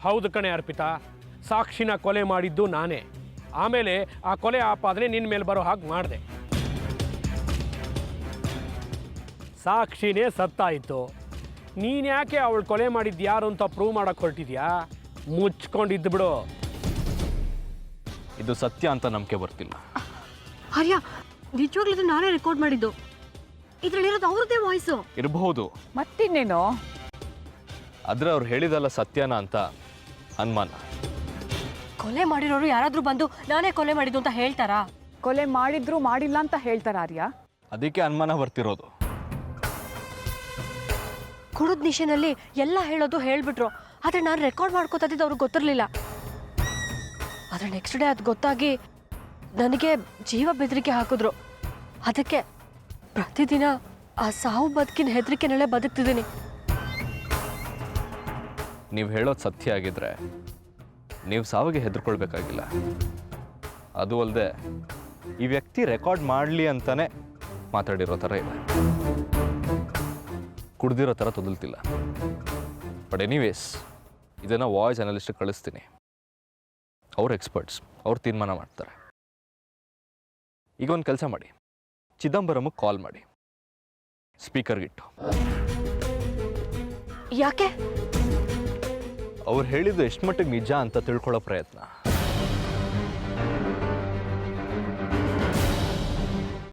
ಹೌದು ಕಣೆ ಅರ್ಪಿತಾ, ಸಾಕ್ಷಿನ ಕೊಲೆ ಮಾಡಿದ್ದು ನಾನೇ. ಆಮೇಲೆ ಆ ಕೊಲೆ ಆಪಾದನೆ ನಿನ್ನ ಮೇಲೆ ಬರೋ ಹಾಗೆ ಮಾಡಿದೆ. ಸಾಕ್ಷಿನೇ ಸತ್ತಾಯಿತು. ನೀನು ಯಾಕೆ ಅವಳು ಕೊಲೆ ಮಾಡಿದ್ದು ಯಾರು ಅಂತ ಪ್ರೂವ್ ಮಾಡಕ್ಕೆ ಹೊರಟಿದ್ಯಾ? ಮುಚ್ಕೊಂಡಿದ್ದು ಬಿಡು. ಇದು ಸತ್ಯ ಅಂತ ನಂಬಿಕೆ ಬರ್ತಿಲ್ಲ. ಆರ್ಯ, ನಿಜವಾಗ್ಲೂ ನಾನೇ ರೆಕಾರ್ಡ್ ಮಾಡಿದ್ದು. ಇದ್ರಲ್ಲಿರೋದು ಅವ್ರದ್ದೇ ವಾಯ್ಸು ಇರಬಹುದು. ಮತ್ತಿನ್ನೇನು? ಆದ್ರೆ ಅವ್ರು ಹೇಳಿದಲ್ಲ ಸತ್ಯನ ಅಂತ ಅನುಮಾನ. ಕೊಲೆ ಮಾಡಿರೋರು ಯಾರಾದ್ರೂ ಬಂದು ನಾನೇ ಕೊಲೆ ಮಾಡಿದ್ದು ಅಂತ ಹೇಳ್ತಾರಾ? ಕೊಲೆ ಮಾಡಿದ್ರು ಮಾಡಿಲ್ಲ ಅಂತ ಹೇಳ್ತಾರ ಆರ್ಯ? ಅದಕ್ಕೆ ಅನುಮಾನ ಬರ್ತಿರೋದು. ಕುಡಿದ ನಿಶೆನಲ್ಲಿ ಎಲ್ಲ ಹೇಳೋದು ಹೇಳ್ಬಿಟ್ರು. ಆದ್ರೆ ನಾನು ರೆಕಾರ್ಡ್ ಮಾಡ್ಕೋತಿದ್ದು ಅವ್ರಿಗೆ ಗೊತ್ತಿರಲಿಲ್ಲ. ಆದ್ರೆ ನೆಕ್ಸ್ಟ್ ಡೇ ಅದು ಗೊತ್ತಾಗಿ ನನಗೆ ಜೀವ ಬೆದರಿಕೆ ಹಾಕಿದ್ರು. ಅದಕ್ಕೆ ಪ್ರತಿದಿನ ಆ ಸಾವು ಬದುಕಿನ ಹೆದರಿಕೆನಲ್ಲೇ ಬದುಕ್ತಿದ್ದೀನಿ. ನೀವು ಹೇಳೋದು ಸತ್ಯ ಆಗಿದ್ರೆ ನೀವು ಸಾವಿಗೆ ಹೆದರ್ಕೊಳ್ಬೇಕಾಗಿಲ್ಲ. ಅದು ಅಲ್ಲದೆ ಈ ವ್ಯಕ್ತಿ ರೆಕಾರ್ಡ್ ಮಾಡಲಿ ಅಂತಾನೆ ಮಾತಾಡಿರೋ ಥರ ಇದೆ. ಕುಡ್ದಿರೋ ಥರ ತೊದಲ್ತಿಲ್ಲ. ಬಟ್ ಎನಿವೇಸ್, ಇದನ್ನು ವಾಯ್ಸ್ ಅನಲಿಸ್ಟಿಗೆ ಕಳಿಸ್ತೀನಿ. ಅವ್ರು ಎಕ್ಸ್ಪರ್ಟ್ಸ್, ಅವ್ರು ತೀರ್ಮಾನ ಮಾಡ್ತಾರೆ. ಈಗ ಒಂದು ಕೆಲಸ ಮಾಡಿ, ಚಿದಂಬರಮ್ಗೆ ಕಾಲ್ ಮಾಡಿ, ಸ್ಪೀಕರ್ಗಿಟ್ಟು. ಯಾಕೆ? ಅವ್ರು ಹೇಳಿದ್ದು ಎಷ್ಟು ಮಟ್ಟಿಗೆ ನಿಜ ಅಂತ ತಿಳ್ಕೊಳ್ಳೋ ಪ್ರಯತ್ನ.